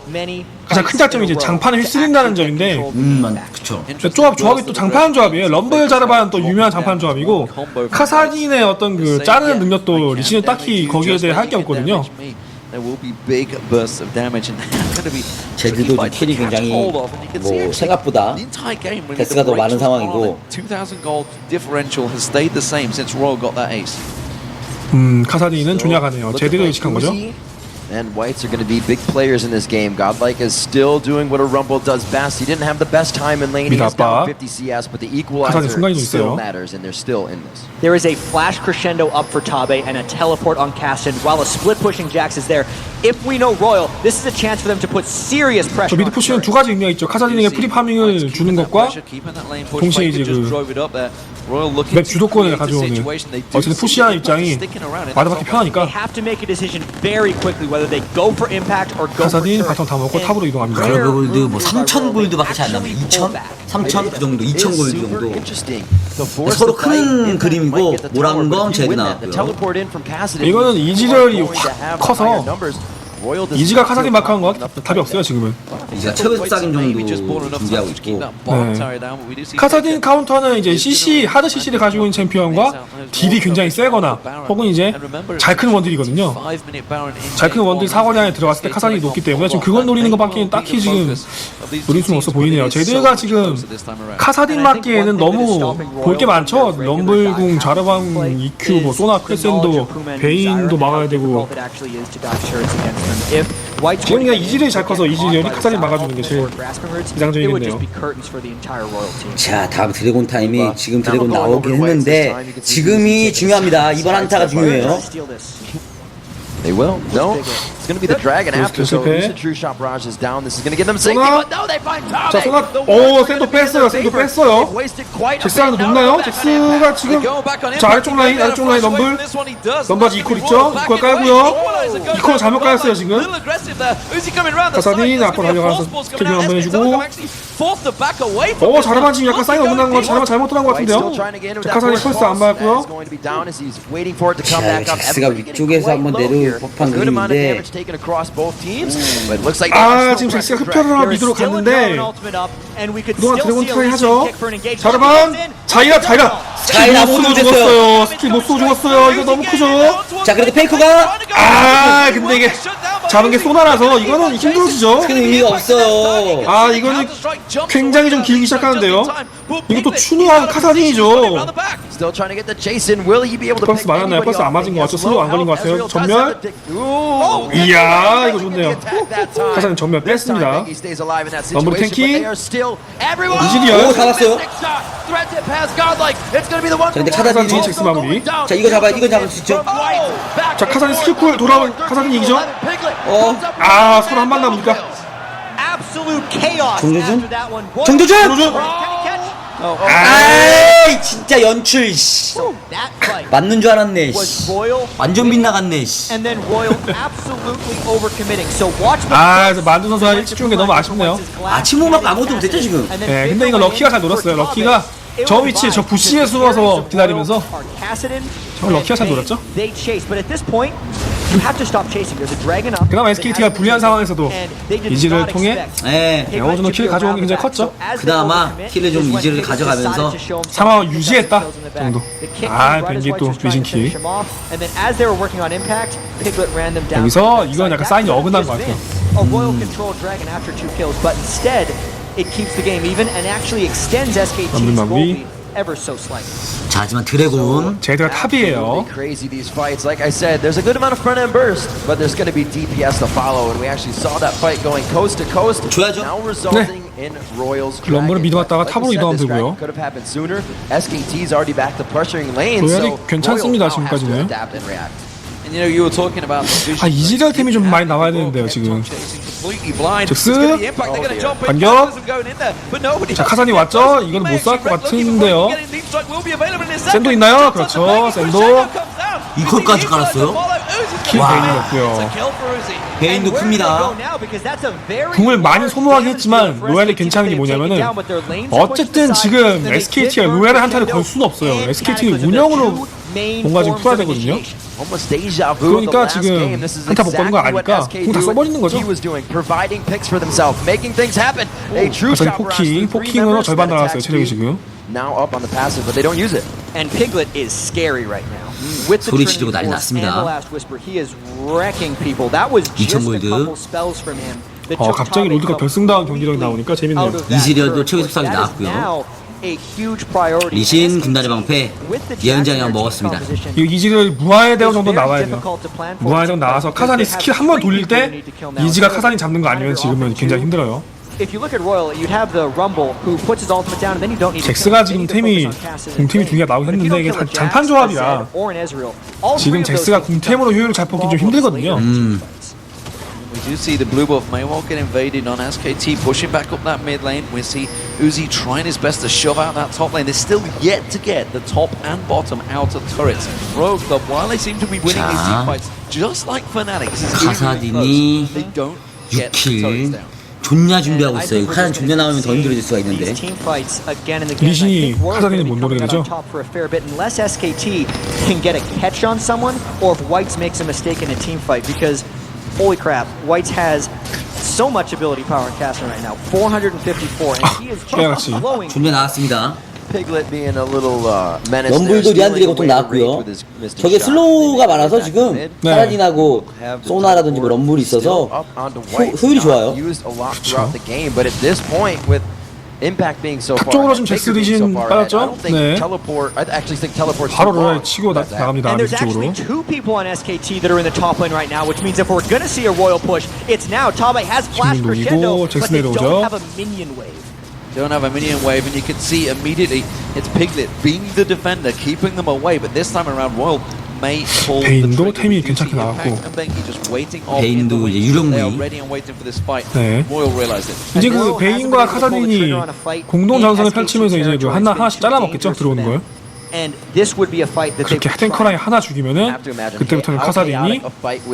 가장 큰 장점이 이제 장판을 휩쓸린다는 점인데 그쵸. 조합이 또 장판 조합이에요. 럼블 자르바는 또 유명한 장판 조합이고 카사딘의 어떤 그 자르는 능력도 리신은 딱히 거기에 대해 할 게 없거든요. 제드도 킬이 굉장히 뭐 생각보다 데스가 더 많은 상황이고 카사딘은 조냐가네요. 제드를 의식한 거죠. And Whites are going to be big players in this game. Godlike is still doing what a Rumble does best. He didn't have the best time in lane. He was down 50 CS, but the equalizer still matters, and they're still in this. There is a flash crescendo up for Tabe and a teleport on Caston while a split pushing Jax is there. If we know Royal, this is a chance for them to put serious pressure. 저 미드 푸시는 두 가지 의미가 있죠. 카사딘에게 프리 파밍을 주는 것과 동시에 이제 맵 주도권을 가져오는. 어쨌든 푸시하는 입장이 마드받기 편하니까. 카사딘 바텀 다 먹고 탑으로 이동합니다. 골드 뭐 3,000 골드밖에 잘 안 남아요. 2,000? 3,000? 그 정도, 2,000 골드 정도. 서로 큰 그림이고 뭐라는 건 제대로 나왔고요. 이거는 이지렬이 확 커서 이지가 카사딘 마크한 거 답이 없어요 지금은. 이지가 최고급상인 정도 준비하고 있고. 카사딘 카운터는 이제 CC 하드 CC를 가지고 있는 챔피언과 딜이 굉장히 세거나 혹은 이제 잘 큰 원딜이거든요. 잘 큰 원딜 사거리 안에 들어갔을 때 카사딘이 높기 때문에 지금 그걸 노리는 것밖에 딱히 지금 노릴 수는 없어 보이네요. 제드가 지금 카사딘 맞기에는 너무 볼 게 많죠. 럼블궁, 자르방, EQ, 뭐 소나, 크레센도, 베인도 막아야 되고. 지금 그냥 이지렬이 잘 커서 이지렬이 카사딘 막아주는 게 제일 이상적이겠네요. 자, 다음 드래곤 타임이 지금 드래곤 나오긴 했는데 지금이 중요합니다. 이번 한타가 중요해요. They will. No, it's going to be the dragon after. So the true shot barrage is down. This is going to get them safety. But no, they find Tabe. 자, 소나, 오, 샌도 뺐어요. 샌도 뺐어요. 잭스가 높나요? 잭스가 지금 자 아래쪽 라인 럼블 럼블 이퀄 있죠? 이퀄 깔고요. 이퀄 잘못 깔았어요 지금. 카사딘 앞으로 달려가서 스킬 한번 해주고. 자르반 지금 약간 사인 어긋난 거 자르반 잘못 들어간 것 같은데요? 자, 카사딘 펄스 안 맞고요. 자, 잭스가 위쪽에서 한번 내려올 법한 그림인데 지금 잭스가 흡혈을 미드로 갔는데 그동안 드래곤 트라이 하죠. 자르반 자이라 못 쏘고 죽었어요. 스킬 못 쏘고 죽었어요. 이거 너무 크죠? 자, 그래도 페이커가 근데 이게 잡은 게 소나라서 이거는 힘들어지죠. 큰 의미가 없어요. 이거는 굉장히 좀 길기 시작하는데요. 이것도 추노한 카사딘이죠. 펄스 맞았나요? 펄스 안 맞은 것 같죠? 슬로우 안 걸린 것 같아요. 전멸. 이야, 이거 좋네요. 카사딘 전멸 뺐습니다. 럼블 탱킹. 이지리얼. 오, 잡았어요. 자, 근데 카사딘이 잭스 마무리. 자, 이거 잡을 수 있죠? 자, 카사딘 스킬쿨 돌아온 카사딘 이기죠? 손 한 번 남으니까. 정조준! 진짜 연출, 씨. 맞는 줄 알았네, 씨. 완전 빗나갔네, 씨. 그래서 만두 선수가 일찍 주는 게 너무 아쉽네요. 침묵 아무것도 못했죠, 지금. 네, 근데 이거 럭키가 잘 놀았어요. 럭키가 저 위치에 저 부시에 숨어서 기다리면서 정말 럭키가 잘 놀았죠? 그나마 SKT가 불리한 상황에서도 이지를 통해 어느 정도 킬을 가져온 게 굉장히 컸죠? 그나마 킬을 좀 이지를 가져가면서 상황을 유지했다 정도. 벤지 또 위진킬. 여기서 이건 약간 사인이 어긋난 것 같아요. It keeps the game even and actually extends SKT's role ever so slightly. 자, 하지만 드래곤 제드가 탑이에요. Crazy these fights. Like I said, there's a good amount of front end burst, but there's going to be DPS to follow, and we actually saw that fight going coast to coast. Now resulting in Royals. 럼블은 미드 왔다가 탑으로 이동하면 되고요. Could have happened sooner. SKT's already back to pressuring lanes. 로얄이 괜찮습니다 지금까지는. 이지랄 템이 좀 많이 나와야 되는데요 지금. 잭스 반격. 자, 카산이 왔죠? 이건 못 쌀 것 같은데요. 샌도 있나요? 그렇죠, 샌도. 이퀄까지 깔았어요? 킬 베인이었고요. 베인도 큽니다. 궁을 많이 소모하긴 했지만 로얄이 괜찮은 게 뭐냐면은 어쨌든 지금 SKT가 로얄의 한타를 걸 수는 없어요. SKT는 운영으로 뭔가 지금 풀어야 되거든요. 그러니까 지금 한타 못 거는 거 아니까 궁 다 써버리는 거죠. 갑자기 포킹으로 절반 날아갔어요 체력이 지금. 소리 지르고 난리 났습니다. 2,000 골드. 갑자기 로드가 결승다운 경기력이 나오니까 재밌네요. 이지리얼도 최고 속상이 나왔고요. 리신 군단의 방패 예언장이랑 먹었습니다. 이 이지를 무화의 대원 정도 나와야 돼요. 무화의 대원 나와서 카산이 스킬 한 번 돌릴 때 이지가 카산이 잡는 거 아니면 지금은 굉장히 힘들어요. 잭스가 지금 템이 궁템이 두 개가 나오긴 했는데 이게 장판 조합이라 지금 잭스가 궁템으로 효율을 잘 뽑기 좀 힘들거든요. We do see the blue buff may well get invaded on SKT, pushing back up that mid lane. We see Uzi trying his best to shove out that top lane. They're still yet to get the top and bottom out of turrets. Rogue Club, while they seem to be winning these team fights, just like Fnatic, 카사딘이 they don't get the turrets 6킬 down. 존나 준비하고 있어요. 카산 존나 나오면 더 힘들어질 수가 있는데. 리신이 카사딘을 못 노리게 되죠. Unless SKT can get a catch on someone, or if Whites makes a mistake in a team fight, because holy crap, Whites has so much ability power in Castle right now. 454, and he is just blowing. 존나 나왔습니다. Piglet being a little menace there. 럼블도 리안드리 고통 나왔고요. 저게 슬로우가 많아서 지금 카사딘하고 소나라든지 뭐 럼블이 있어서 효율이 좋아요. 탑쪽으로 좀 잭스 리신 빨았죠? 네. 바로 로얄 치고 나갑니다. 리신 쪽으로. Two people on SKT that are in the top lane right now, which means if we're gonna see a royal push, it's now. Tabe has flash crescendo, but they don't have a minion wave. Don't have a minion wave, and you can see immediately it's Piglet being the defender, keeping them away. But this time around, Royal may pull the 베인도 trigger. 템이 괜찮게 나왔고. 베인도 이제 유령미. 네. Royal realized it. 이제 그 베인과 카사딘이 공동 전선을 펼치면서 이제 그 하나씩 잘라먹겠죠, 들어오는 걸. 그렇게 탱커라인 하나 죽이면은 그때부터는 카사딘이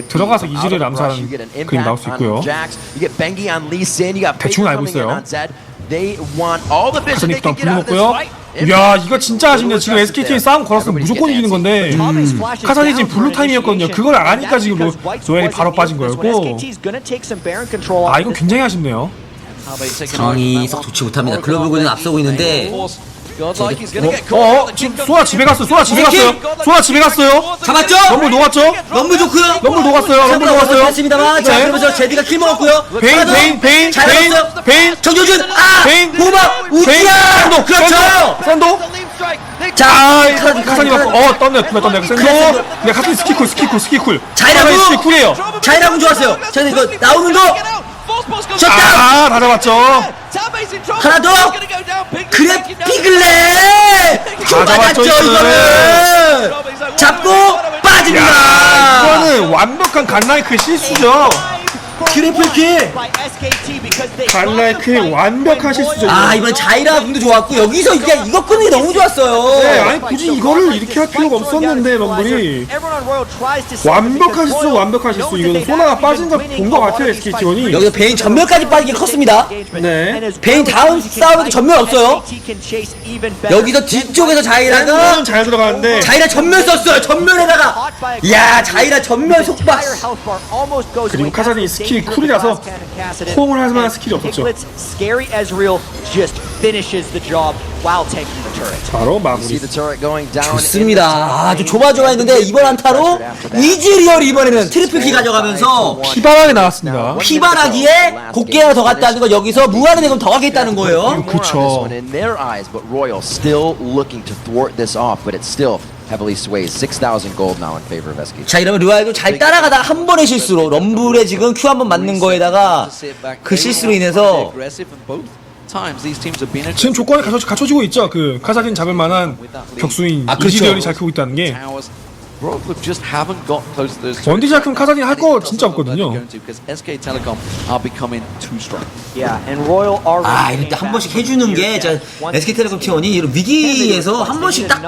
들어가서 이지를 암살하는 그림 나올 수 있고요. 대충 알고 있어요. 카사딘 부터 불러먹고요. 이야, 이거 진짜 아쉽네요. 지금 SKT에 싸움 걸었으면 무조건 이기는 건데 카사딘이 지금 블루 타임이었거든요. 그걸 아니까 지금 로얄이 바로 빠진 거였고, 아, 이건 굉장히 아쉽네요. 상황이 썩 좋지 못합니다. 글로벌군은 앞서고 있는데 지금 소아 집에 갔어요. 소아 집에 갔어요. 소아 집에 갔어요. 잡았죠? 럼블 녹았죠? 럼블 좋고요. 럼블 녹았어요. 럼블 녹았어요. 했습니다만 자, 네. 그러면서 제디가 킬 먹었고요. 베인 정조준 베인 고막 우지야. 샌도 그렇죠. 샌도 자, 카사딘 맞고 떴네. 샌도 네, 카사딘 스키쿨 자이라군 스키쿨이에요. 자이라군 좋았어요. 자, 이거 나오는 거 쳤다. 다 잡았죠. 하나 더. 그래 피글렛 좀 맞았죠. 이거는 잡고 빠집니다. 이거는 완벽한 갓라이크의 실수죠. 트리플킬. 갓라이크의 완벽한 실수죠. 아, 이번 자이라 궁도 좋았고 여기서 이거 끄는 게 너무 좋았어요. 네, 아니 굳이 이거를 이렇게 할 필요가 없었는데 럼블이 완벽한 실수. 이거는 소나가 빠진 거 본 거 같아요. SKT1이 여기서 베인 전멸까지 빠지게 컸습니다. 네. 베인 다음 싸움에도 전멸 없어요. 여기서 뒤쪽에서 자이라가 잘 들어가는데 자이라 전멸 썼어요. 전멸에다가 이야, 자이라 전멸 속박. 그리고 카사딘이 스킬 쿨이라서 호응을 할 만한 스킬이 없었죠. 바로 마무리. 좋습니다. 아주 조마조마했는데 이번 한타로 이즈리얼 이번에는 트리플킬 가져가면서 피바하게 나왔습니다. 피바라기에 곱게 하나 더 갔다는 건 여기서 무한의 대금 더 가겠다는 거예요. 그렇죠. Heavily sways 6,000 gold now in favor of SKT. 자, 이러면 류아이도 잘 따라가다가 한 번의 실수로 럼블에 지금 Q 한 번 맞는 거에다가 그 실수로 인해서 지금 조건이 갖춰지고 있죠. 그 카사딘 잡을 만한 격수인 그렇죠. 이지리얼이 잘 크고 있다는 게. 원딜 잘 크면 카사딘 할 거 진짜 없거든요. 아, 이럴 때 한 번씩 해주는 게 SK텔레콤 T1이 이런 위기에서 한 번씩 딱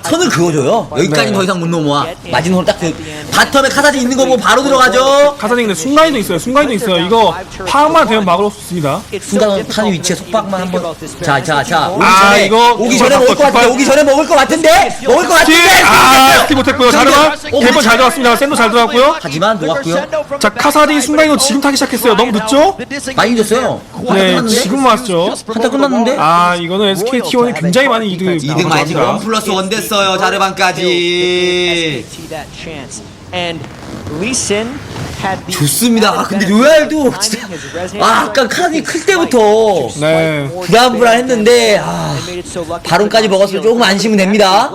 선을 그어줘요. 여기까지는 더 이상 못 넘어와. 마지막으로 딱 그 바텀에 카사딘 있는 거 보고 바로 들어가죠. 카사딘 근데 순간이도 있어요. 이거 파악만 되면 막을 수 있습니다. 순간 타는 위치에 속박만 한번. 자, 오기 전에 먹을 것 같은데. 오기 전에 먹을 것 같은데. 스킬 못했고요. 자르마 대본 잘 들어갔습니다. 샌도 잘 들어갔고요. 하지만 녹았고요. 자, 카사딘 순간이도 지금 타기 시작했어요. 너무 늦죠? 많이 늦었어요. 네, 지금 왔죠. 한타 끝났는데. 아, 이거는 SKT1이 굉장히 많은 이득 많이 지금 1+1 됐어요. 자르반까지. Lee Sin had the 좋습니다. 근데 로얄도 진짜 아까 카드이 클 때부터 네. 불안불안했는데 바론까지 먹었으면 조금 안심은 됩니다.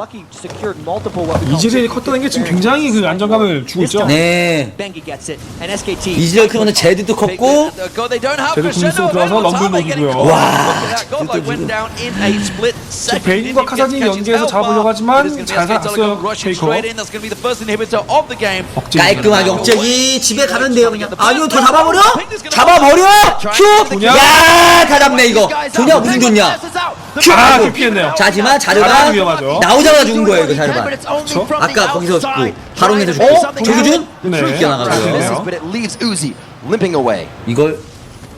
이즈리얼이 컸다는 게 지금 굉장히 그 안정감을 주고 있죠. 네. 이즈리얼 크면은 제드도 컸고 제드 궁수로 들어와서 럼블 녹이고요. 와. 베인과 카사딘 연계해서 잡으려고 하지만 잘 살았어요. 페이커. 깔끔하게 억제기 집에 가면 돼요 그냥. 아니요 더 잡아버려? 잡아버려? 큐! 야! 다 잡네 이거. 좋냐 무슨 좋냐? 큐! 아, 그 피했네요. 자지만 자르반 자르반 위험하죠. 나오자마자 죽은 거예요 이거 자르반. 그쵸? 아까 거기서 죽고 바론에서 죽고 조규준? 네. 뛰어나가고요. But it leaves Uzi limping away. 이걸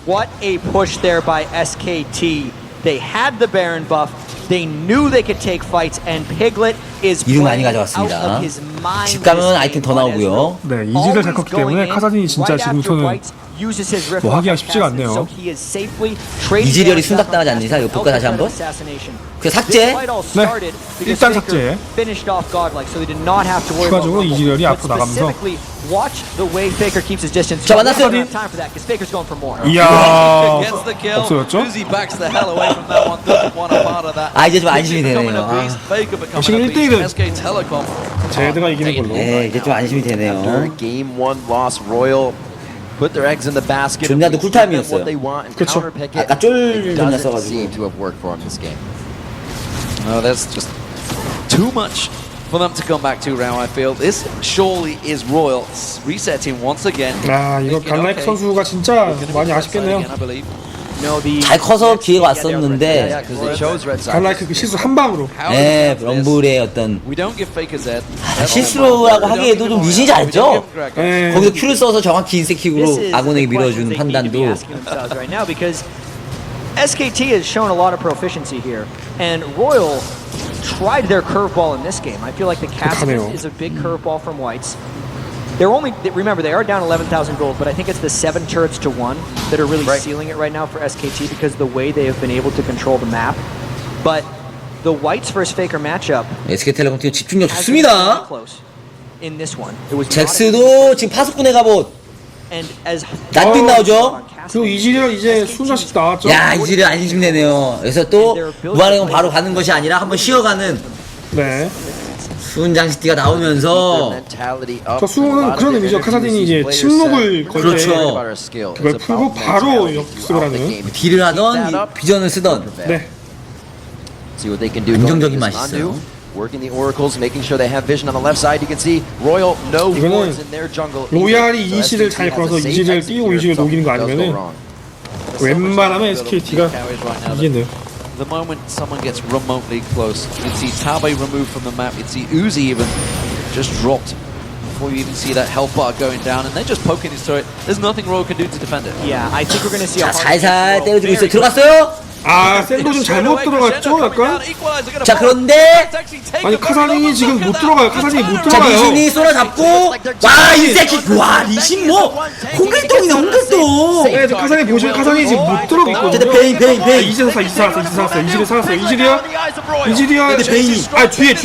What a push there by SKT. They had the Baron buff. They knew they could take fights, and Piglet is 이름 많이 playing out 가져왔습니다. of his mind. 집 가면 아이템 더 나오고요. 네, 이즈리얼 잘 컸기 때문에 카사딘이 진짜 지금부터는 뭐 하기가 쉽지가 않네요. 이즈리얼이 순삭당하지 않는 이상 이거 볼까 다시 한번? 그 삭제? 네, 일단 삭제. 추가적으로 이즈리얼이 앞으로 나가면서 자 만났어요. 이야, 없어졌죠? 아 이제 좀 안심이 되네요. 역시 1대1은 제드가 이기는 걸로. 네 이제 좀 안심이 되네요. After game 1 loss, Royal put their eggs in the basket. 존나도 쿨타임이었어요. What they want and 그쵸. counterpick it. 아까 쫄 It 존나 doesn't 써가지고. seem to have worked for him this game. No, that's just too much for them to come back to now. I feel this surely is Royal resetting once again. 아, 이거 갈라이크 선수가 진짜 많이 아쉽겠네요. I believe. 잘 커서 기회가 왔었는데 Yeah, because they chose Red Sox. 갈라이크 그 실수 한 방으로. 네 럼블의 어떤 We don't give Faker Z. 실수라고 하기에도 좀 리신이 잘했죠? 네. 거기서 큐를 써서 정확히 인색킥으로 아군에게 밀어준 판단도 SKT has shown a lot of proficiency here, and Royal tried their curveball in this game. I feel like the casket is a big curveball from Whites. They're only, remember, they are down 11,000 gold, but I think it's the 7 turrets to 1 that are really sealing it right now for SKT because of the way they have been able to control the map. But the Whites versus Faker matchup SK텔레콤 팀 집중력 has been really 좋습니다. close in this one. It was 잭스도 지금 파수꾼의 갑옷 and as 낫빛 나오죠? 그리고 이즈리얼 이제 순자식 나왔죠. 야 이즈리얼 안심되네요. 그래서 또 무한행은 바로 가는 것이 아니라 한번 쉬어가는 네. 수은장식띠가 나오면서 Mentality up. 저 수호는 그런 의미죠. 카사딘이 이제 침묵을 걸 때 그렇죠. 그걸 풀고 바로 역습을 하는. 딜을 하던 비전을 쓰던 네. See what they can do. 안정적인 going 맛이 into this 있어요. Mandu. Working the oracles, making sure they have vision on the left side. You can see Royal no 이거는 wards in their jungle. 로얄이 So 이시를 SKT 잘 has 걸어서 a safe 이시를 exit 띄우고 here if 이시를 녹이는 거 something does go 아니면은 wrong. 웬만하면 SKT가 이기겠네요. The moment someone gets remotely close, you can see Tabe removed from the map. You can see Uzi even just dropped before you even see that health bar going down, and they're just poking his turret. There's nothing Royal can do to defend it. yeah, I think we're going to see a 자 hard 살살 game 때려주고 있어요. for Royal. 들어갔어요? 아, 샌도 좀 잘못 들어갔죠, 약간? 자 그런데 아니 카사딘이 지금 못 들어가요. 카사딘이 못 자 들어가요. 리신이 쏘나 잡고 와 인색킥 와 리신 뭐 홍길동이네 홍길동. 네, 저 카사딘 보시면 카사딘이 지금 못 들어가 어쨌든 있거든요. 베인 이제 살았어요. 이즈리얼. 근데 베인이 아 뒤에.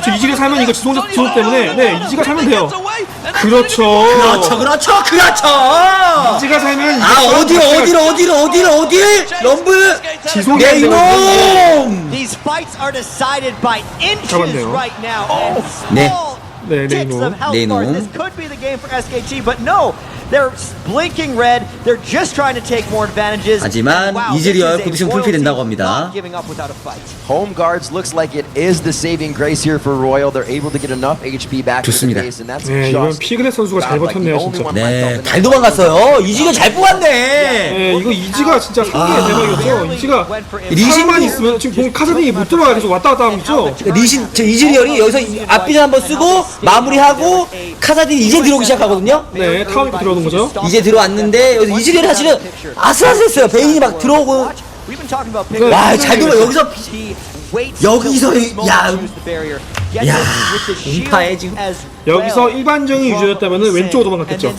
저 이즈리얼 살면 이거 지속 때문에 네 이즈가 살면 돼요. 그렇죠. 이즈가 살면 어디를 럼블 지속이 내 안 되거든요. 이놈. These fights are decided by inches 잡았네요. right now. And 네. small 네, ticks 네이놈. of health 네이놈. bars. This could be the game for SKT, but no. They're blinking red. They're just trying to take more advantages. 하지만 Wow, 이즈리얼 this is a 곧 있으면 풀피 된다고 royalty 합니다. not giving up without a fight. Home guards looks like it is the saving grace here for Royal. They're able to get enough HP back to the 좋습니다. base, and that's 네, 이건 just 피그렛 선수가 잘 like the 버텼네요, only 진짜. one left 네, on the 잘 도망갔어요. 이즈리얼 잘 뽑았네. 네, 이거 이지가 진짜 상당히 대박이었죠. 이지가 리신만 있으면 지금 보면 카사딘이 못 들어가야 돼서 왔다 갔다 하고 있죠. 리신, 저 이즈리얼이 여기서 앞비전 한번 쓰고 마무리하고 카사딘이 이제 들어오기 시작하거든요. 네, 타운이 들어오는 거죠. 이제 들어왔는데 여기서 이즈리얼이 사실은 아슬아슬했어요. 베인이 막 들어오고 와, 잘 들어. 여기서 야, 음파에 지금. 여기서 일반적인 유저였다면 왼쪽으로 도망갔겠죠.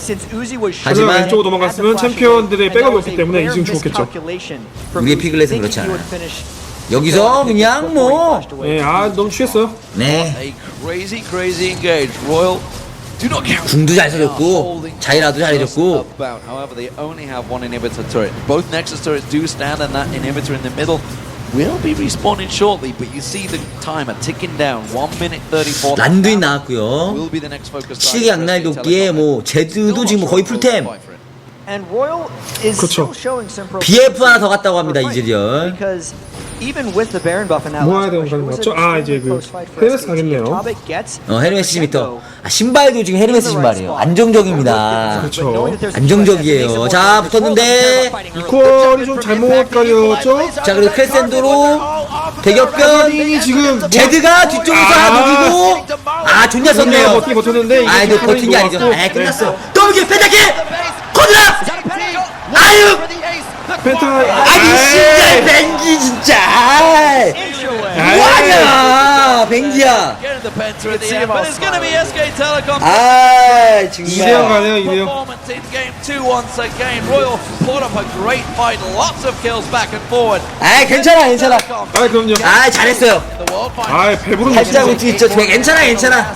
하지만 왼쪽으로 도망갔으면 챔피언들의 백업이 없기 때문에 이승 죽었겠죠. 우리의 피글렛은 그렇지 않아. 여기서 그냥 뭐 네, 아 너무 취했어요. 네. A crazy engage. Royal Do not count. 궁도 잘 써줬고 자이라도 잘해줬고. However, they only have one inhibitor turret. Both Nexus turrets do stand, and that inhibitor in the middle will be respawning shortly. But you see the timer ticking down. 1 minute 34. 란두인 나왔고요. Will be the next focus. 시계 양날 돕기에 뭐 제드도 지금 뭐 거의 풀템. And Royal is 그렇죠. still showing some BF 하나 더 갔다고 합니다 이즈리얼. Because even with the Baron buff and that 모아야 last 되는 push, it 거 was 맞죠? a 아, 이제 extremely 그 close fight for 헤르메스 SKT. 가겠네요. Topic gets 헤르메스 신부터. 신발도 지금 헤르메스 신발이에요. 안정적입니다. 그렇죠. 안정적이에요. 자 붙었는데 이퀄이 좀 잘못 가렸죠? 자 그리고 크레센도로 대격변 지금 제드가 뒤쪽에서 하나 녹이고 아 존나 썼네요. 버티기 버텼는데 아 이거 버틴 게 아니죠. 아 끝났어. 더블킬 펜타킬 코드라 아유 펜타 아니 진짜 뱅기 진짜 뭐하냐 뱅기야. Getting the penta at the end, but it's going to be SK Telecom. 아 정말 2대0 가네요 2대0. Performance in game 2 once again. Royal put up a great fight, lots of kills back and forward. 아 괜찮아 괜찮아. 아 그럼요. 아 잘했어요. The world final. 아 배부른 살짝 욕심이죠. 웃지 있죠. 괜찮아 괜찮아.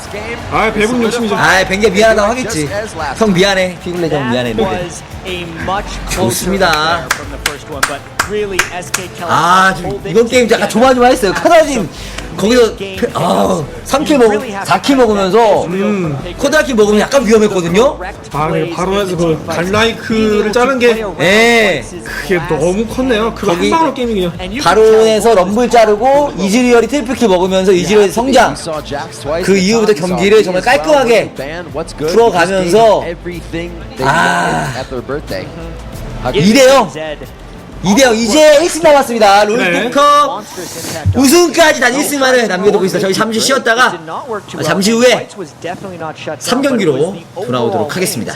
아 배부른 욕심이죠. 아 뱅기야 미안하다고 하겠지. 형 미안해. 피글레전 미안했는데. was a much 좋습니다. closer affair from the first one, but really SK Telecom 아 지금 이번 게임 약간 조마조마했어요. 카다진 거기서 3킬 먹으 4킬 먹으면서 코드라킬 먹으면 약간 위험했거든요. 아 근데 바로 해서 그 갈라이크를 자른 게 예. 그게 너무 컸네요. 그거 한 거기- 방으로 게임이에요. 바론에서 럼블 자르고 이즈리얼이 트리플킬 먹으면서 이즈리얼의 성장 그 이후부터 경기를 정말 깔끔하게 풀어가면서 아 2대0 2대0 이제 1승 남았습니다. 롤드컵 우승까지 단 1승만을 남겨두고 있어. 저희 잠시 쉬었다가 잠시 후에 3경기로 돌아오도록 하겠습니다.